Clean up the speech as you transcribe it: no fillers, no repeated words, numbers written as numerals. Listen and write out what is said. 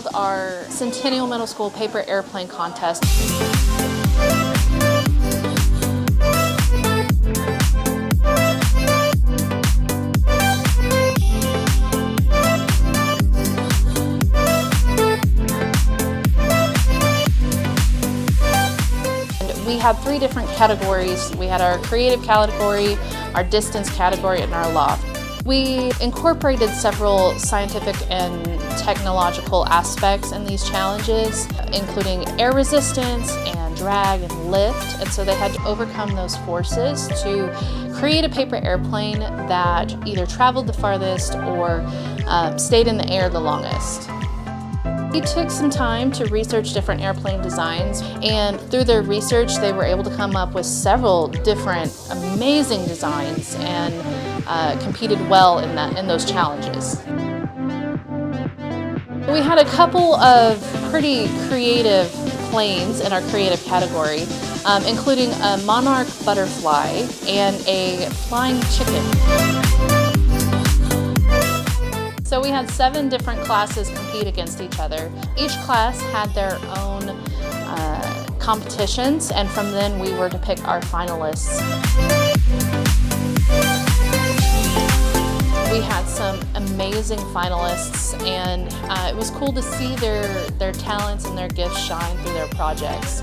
held our Centennial Middle School paper airplane contest. We had 3 different categories. We had our creative category, our distance category, and our loft. We incorporated several scientific and technological aspects in these challenges, including air resistance and drag and lift, and so they had to overcome those forces to create a paper airplane that either traveled the farthest or stayed in the air the longest. We took some time to research different airplane designs, and through their research they were able to come up with several different amazing designs and competed well in those challenges. We had a couple of pretty creative planes in our creative category, including a monarch butterfly and a flying chicken. So we had 7 different classes compete against each other. Each class had their own competitions, and from then we were to pick our finalists. We had some amazing finalists, and it was cool to see their talents and their gifts shine through their projects.